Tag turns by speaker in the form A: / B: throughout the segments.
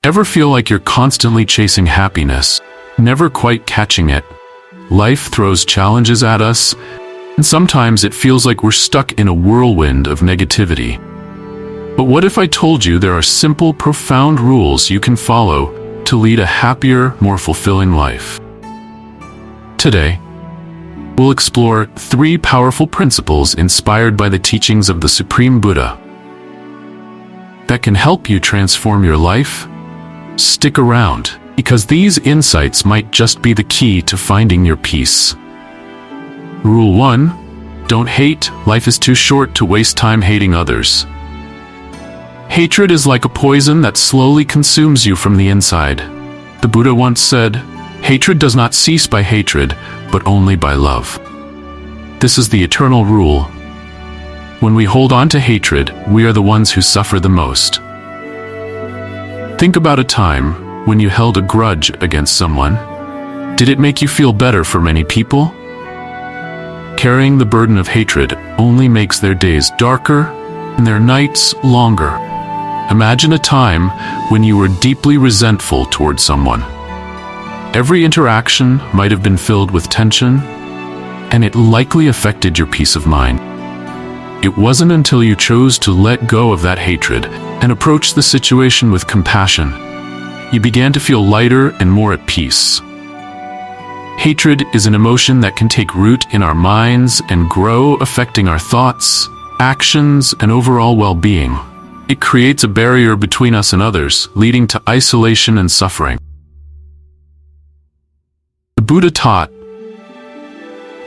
A: Ever feel like you're constantly chasing happiness, never quite catching it? Life throws challenges at us, and sometimes it feels like we're stuck in a whirlwind of negativity. But what if I told you there are simple, profound rules you can follow to lead a happier, more fulfilling life? Today, we'll explore 3 powerful principles inspired by the teachings of the Supreme Buddha that can help you transform your life. Stick around, because these insights might just be the key to finding your peace. Rule 1. Don't hate. Life is too short to waste time hating others. Hatred is like a poison that slowly consumes you from the inside. The Buddha once said, "Hatred does not cease by hatred, but only by love." This is the eternal rule. When we hold on to hatred, we are the ones who suffer the most. Think about a time when you held a grudge against someone. Did it make you feel better for many people? Carrying the burden of hatred only makes their days darker and their nights longer. Imagine a time when you were deeply resentful toward someone. Every interaction might have been filled with tension, and it likely affected your peace of mind. It wasn't until you chose to let go of that hatred and approach the situation with compassion, you began to feel lighter and more at peace. Hatred is an emotion that can take root in our minds and grow, affecting our thoughts, actions, and overall well-being. It creates a barrier between us and others, leading to isolation and suffering. The Buddha taught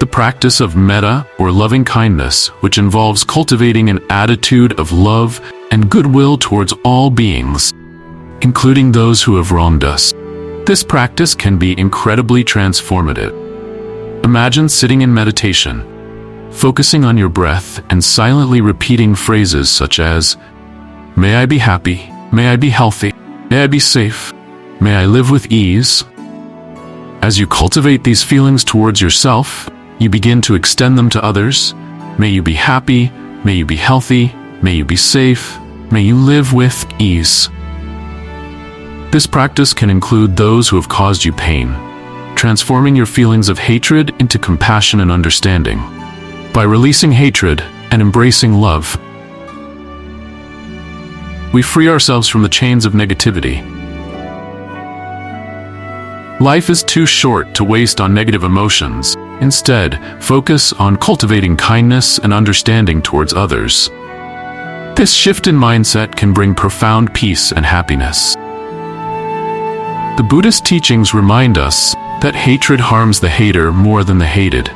A: the practice of metta, or loving kindness, which involves cultivating an attitude of love and goodwill towards all beings, including those who have wronged us. This practice can be incredibly transformative. Imagine sitting in meditation, focusing on your breath and silently repeating phrases such as, "May I be happy, may I be healthy, may I be safe, may I live with ease." As you cultivate these feelings towards yourself, you begin to extend them to others. May you be happy, may you be healthy, may you be safe, may you live with ease. This practice can include those who have caused you pain, transforming your feelings of hatred into compassion and understanding. By releasing hatred and embracing love, we free ourselves from the chains of negativity. Life is too short to waste on negative emotions. Instead, focus on cultivating kindness and understanding towards others. This shift in mindset can bring profound peace and happiness. The Buddhist teachings remind us that hatred harms the hater more than the hated.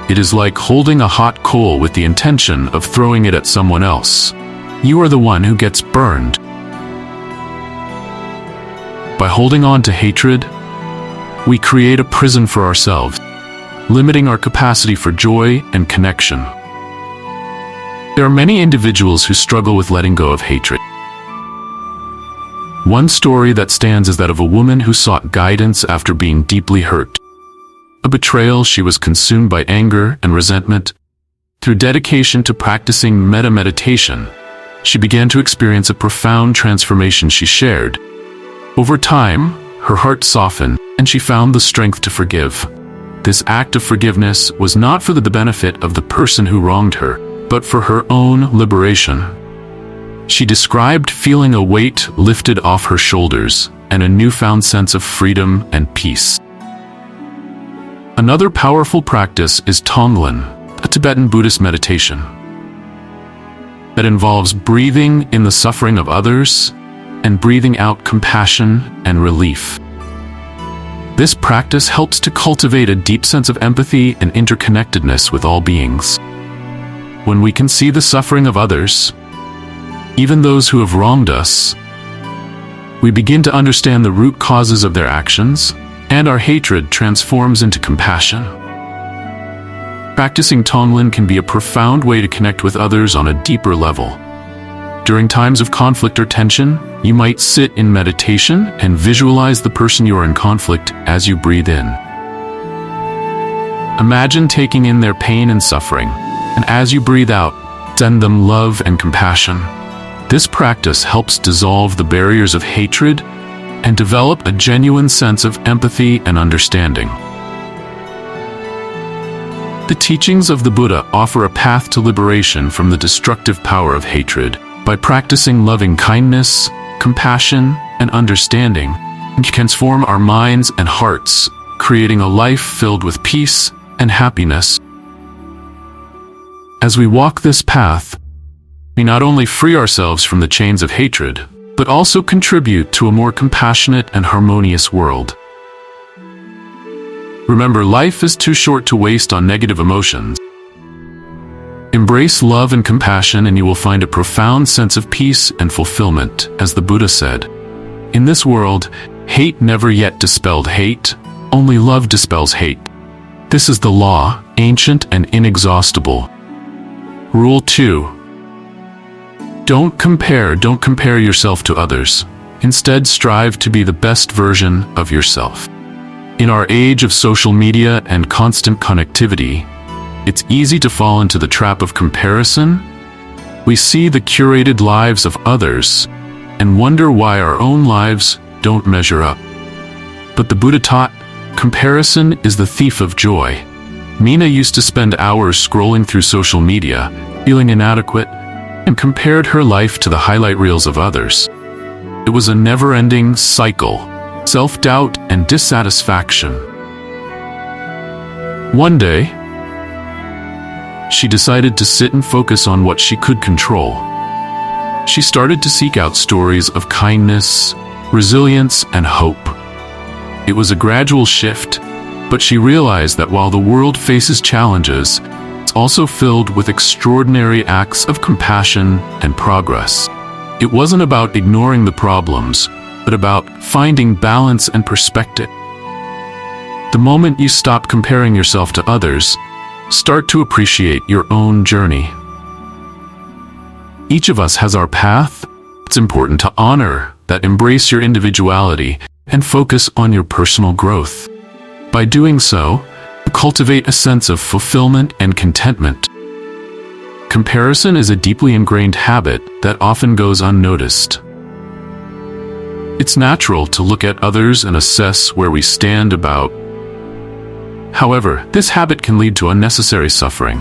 A: It is like holding a hot coal with the intention of throwing it at someone else. You are the one who gets burned. By holding on to hatred, we create a prison for ourselves, limiting our capacity for joy and connection. There are many individuals who struggle with letting go of hatred. One story that stands is that of a woman who sought guidance after being deeply hurt. A betrayal, she was consumed by anger and resentment. Through dedication to practicing metta meditation, she began to experience a profound transformation. She shared, "Over time, her heart softened, and she found the strength to forgive." This act of forgiveness was not for the benefit of the person who wronged her, but for her own liberation. She described feeling a weight lifted off her shoulders and a newfound sense of freedom and peace. Another powerful practice is Tonglen, a Tibetan Buddhist meditation that involves breathing in the suffering of others and breathing out compassion and relief. This practice helps to cultivate a deep sense of empathy and interconnectedness with all beings. When we can see the suffering of others, even those who have wronged us, we begin to understand the root causes of their actions, and our hatred transforms into compassion. Practicing Tonglen can be a profound way to connect with others on a deeper level. During times of conflict or tension, you might sit in meditation and visualize the person you are in conflict as you breathe in. Imagine taking in their pain and suffering, and as you breathe out, send them love and compassion. This practice helps dissolve the barriers of hatred and develop a genuine sense of empathy and understanding. The teachings of the Buddha offer a path to liberation from the destructive power of hatred. By practicing loving kindness, compassion, and understanding, we can transform our minds and hearts, creating a life filled with peace and happiness. As we walk this path, we not only free ourselves from the chains of hatred, but also contribute to a more compassionate and harmonious world. Remember, life is too short to waste on negative emotions. Embrace love and compassion and you will find a profound sense of peace and fulfillment, as the Buddha said. In this world, hate never yet dispelled hate, only love dispels hate. This is the law, ancient and inexhaustible. Rule 2. Don't compare yourself to others. Instead, strive to be the best version of yourself. In our age of social media and constant connectivity, it's easy to fall into the trap of comparison. We see the curated lives of others and wonder why our own lives don't measure up. But the Buddha taught, comparison is the thief of joy. Mina used to spend hours scrolling through social media, feeling inadequate, and compared her life to the highlight reels of others. It was a never-ending cycle, self-doubt and dissatisfaction. One day, she decided to sit and focus on what she could control. She started to seek out stories of kindness, resilience, and hope. It was a gradual shift, but she realized that while the world faces challenges, it's also filled with extraordinary acts of compassion and progress. It wasn't about ignoring the problems, but about finding balance and perspective. The moment you stop comparing yourself to others, start to appreciate your own journey. Each of us has our path. It's important to honor that, embrace your individuality, and focus on your personal growth. By doing so, you cultivate a sense of fulfillment and contentment. Comparison is a deeply ingrained habit that often goes unnoticed. It's natural to look at others and assess where we stand about. However, this habit can lead to unnecessary suffering.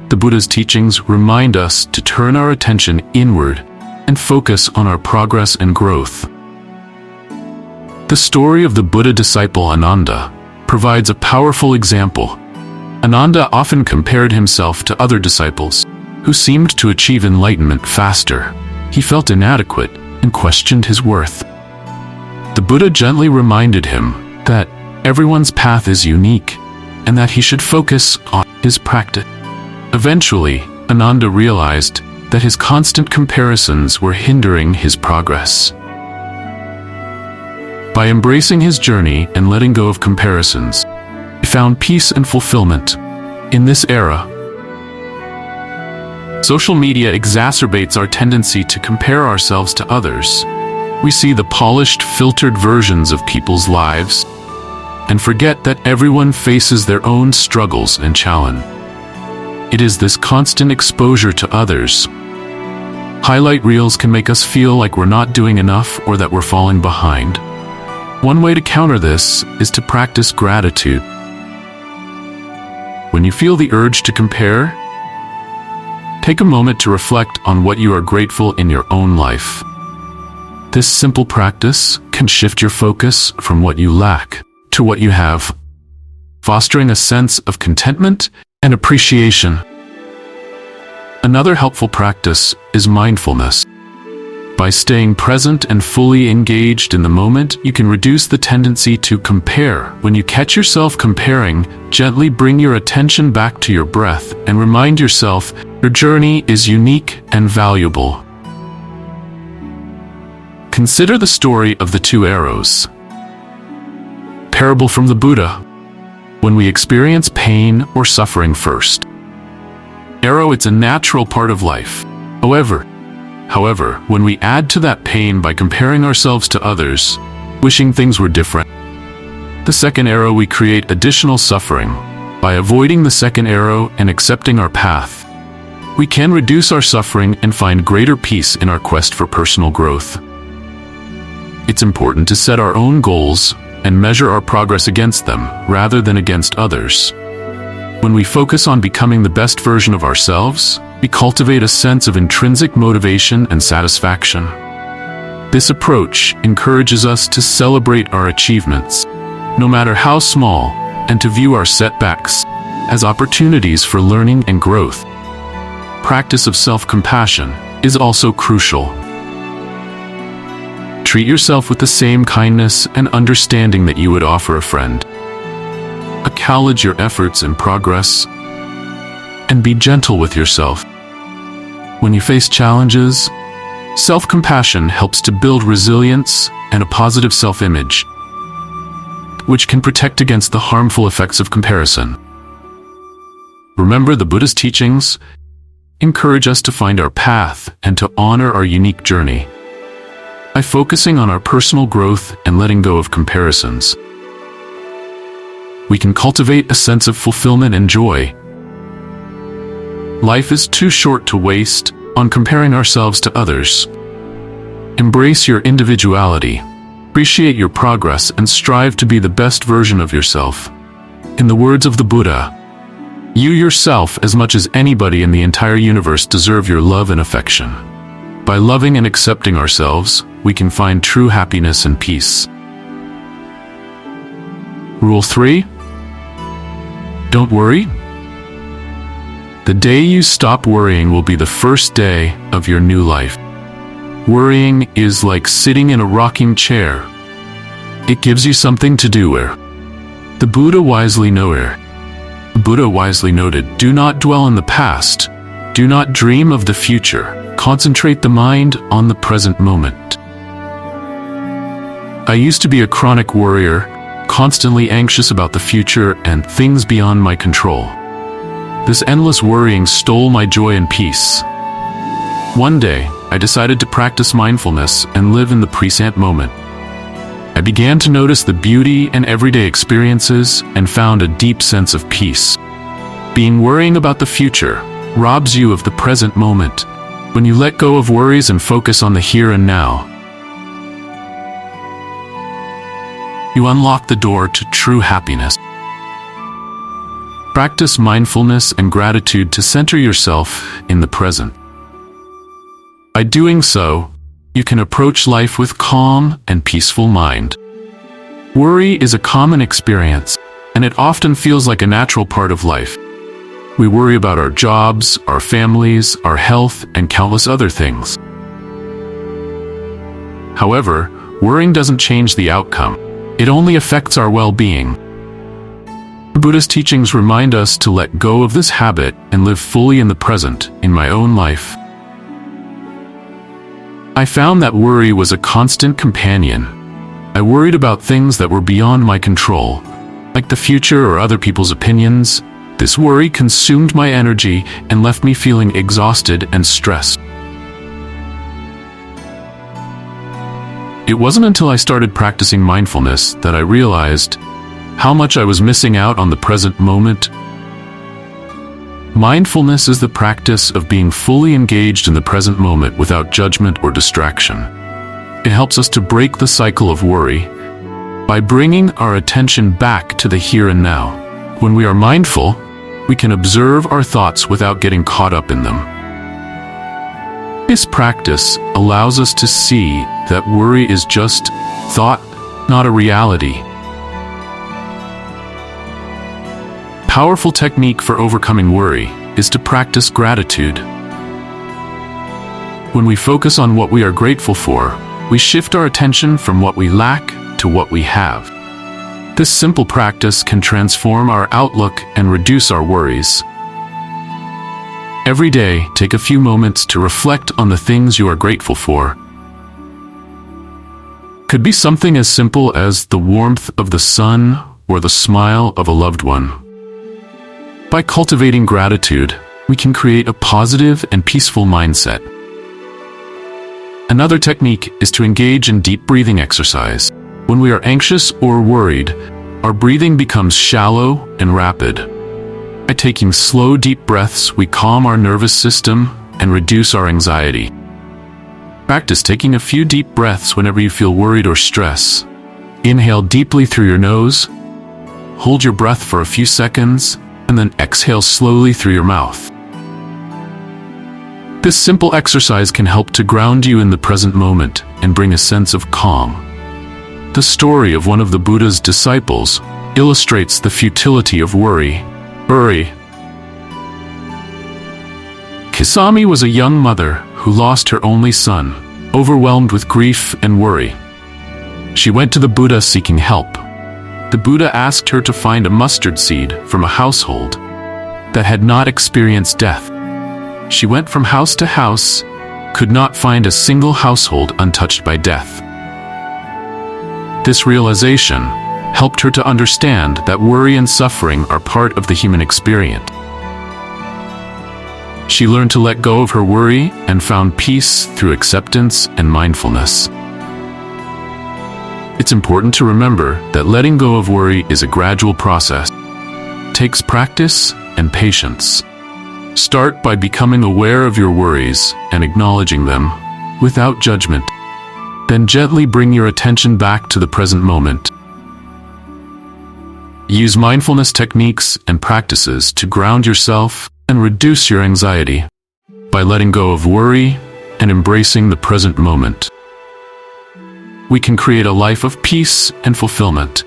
A: The Buddha's teachings remind us to turn our attention inward and focus on our progress and growth. The story of the Buddha disciple Ananda provides a powerful example. Ananda often compared himself to other disciples who seemed to achieve enlightenment faster. He felt inadequate and questioned his worth. The Buddha gently reminded him that everyone's path is unique and that he should focus on his practice. Eventually, Ananda realized that his constant comparisons were hindering his progress. By embracing his journey and letting go of comparisons, he found peace and fulfillment. In this era, social media exacerbates our tendency to compare ourselves to others. We see the polished, filtered versions of people's lives and forget that everyone faces their own struggles and challenges. It is this constant exposure to others. Highlight reels can make us feel like we're not doing enough or that we're falling behind. One way to counter this is to practice gratitude. When you feel the urge to compare, take a moment to reflect on what you are grateful in your own life. This simple practice can shift your focus from what you lack to what you have, fostering a sense of contentment and appreciation. Another helpful practice is mindfulness. By staying present and fully engaged in the moment, you can reduce the tendency to compare. When you catch yourself comparing, gently bring your attention back to your breath and remind yourself your journey is unique and valuable. Consider the story of the two arrows. Parable from the Buddha. When we experience pain or suffering first. It's a natural part of life. However, when we add to that pain by comparing ourselves to others, wishing things were different, the second arrow, we create additional suffering. By avoiding the second arrow and accepting our path, we can reduce our suffering and find greater peace in our quest for personal growth. It's important to set our own goals and measure our progress against them rather than against others. When we focus on becoming the best version of ourselves, we cultivate a sense of intrinsic motivation and satisfaction. This approach encourages us to celebrate our achievements, no matter how small, and to view our setbacks as opportunities for learning and growth. Practice of self-compassion is also crucial. Treat yourself with the same kindness and understanding that you would offer a friend. Acknowledge your efforts and progress, and be gentle with yourself. When you face challenges, self-compassion helps to build resilience and a positive self-image, which can protect against the harmful effects of comparison. Remember, the Buddha's teachings encourage us to find our path and to honor our unique journey. By focusing on our personal growth and letting go of comparisons, we can cultivate a sense of fulfillment and joy. Life is too short to waste on comparing ourselves to others. Embrace your individuality, appreciate your progress, and strive to be the best version of yourself. In the words of the Buddha, you yourself, as much as anybody in the entire universe, deserve your love and affection. By loving and accepting ourselves, we can find true happiness and peace. Rule 3. Don't worry. The day you stop worrying will be the first day of your new life. Worrying is like sitting in a rocking chair. It gives you something to do. The Buddha wisely noted, do not dwell in the past. Do not dream of the future. Concentrate the mind on the present moment. I used to be a chronic worrier, constantly anxious about the future and things beyond my control. This endless worrying stole my joy and peace. One day, I decided to practice mindfulness and live in the present moment. I began to notice the beauty in everyday experiences and found a deep sense of peace. Worrying about the future robs you of the present moment. When you let go of worries and focus on the here and now, you unlock the door to true happiness. Practice mindfulness and gratitude to center yourself in the present. By doing so, you can approach life with calm and peaceful mind. Worry is a common experience, and it often feels like a natural part of life. We worry about our jobs, our families, our health, and countless other things. However, worrying doesn't change the outcome. It only affects our well-being. The Buddha's teachings remind us to let go of this habit and live fully in the present. In my own life, I found that worry was a constant companion. I worried about things that were beyond my control, like the future or other people's opinions. This worry consumed my energy and left me feeling exhausted and stressed. It wasn't until I started practicing mindfulness that I realized how much I was missing out on the present moment. Mindfulness is the practice of being fully engaged in the present moment without judgment or distraction. It helps us to break the cycle of worry by bringing our attention back to the here and now. When we are mindful, we can observe our thoughts without getting caught up in them. This practice allows us to see that worry is just thought, not a reality. Powerful technique for overcoming worry is to practice gratitude. When we focus on what we are grateful for, we shift our attention from what we lack to what we have. This simple practice can transform our outlook and reduce our worries. Every day, take a few moments to reflect on the things you are grateful for. Could be something as simple as the warmth of the sun or the smile of a loved one. By cultivating gratitude, we can create a positive and peaceful mindset. Another technique is to engage in deep breathing exercise. When we are anxious or worried, our breathing becomes shallow and rapid. By taking slow, deep breaths, we calm our nervous system and reduce our anxiety. Practice taking a few deep breaths whenever you feel worried or stress. Inhale deeply through your nose, hold your breath for a few seconds, and then exhale slowly through your mouth. This simple exercise can help to ground you in the present moment and bring a sense of calm. The story of one of the Buddha's disciples illustrates the futility of worry. Kisami was a young mother who lost her only son, overwhelmed with grief and worry. She went to the Buddha seeking help. The Buddha asked her to find a mustard seed from a household that had not experienced death. She went from house to house, could not find a single household untouched by death. This realization helped her to understand that worry and suffering are part of the human experience. She learned to let go of her worry and found peace through acceptance and mindfulness. It's important to remember that letting go of worry is a gradual process. It takes practice and patience. Start by becoming aware of your worries and acknowledging them without judgment. Then gently bring your attention back to the present moment. Use mindfulness techniques and practices to ground yourself and reduce your anxiety by letting go of worry and embracing the present moment. We can create a life of peace and fulfillment.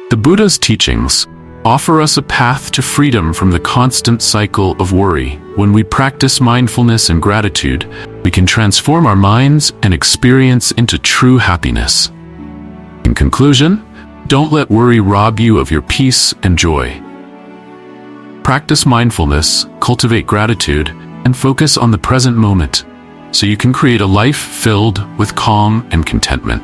A: The Buddha's teachings offer us a path to freedom from the constant cycle of worry. When we practice mindfulness and gratitude, we can transform our minds and experience into true happiness. In conclusion, don't let worry rob you of your peace and joy. Practice mindfulness, cultivate gratitude, and focus on the present moment, so you can create a life filled with calm and contentment.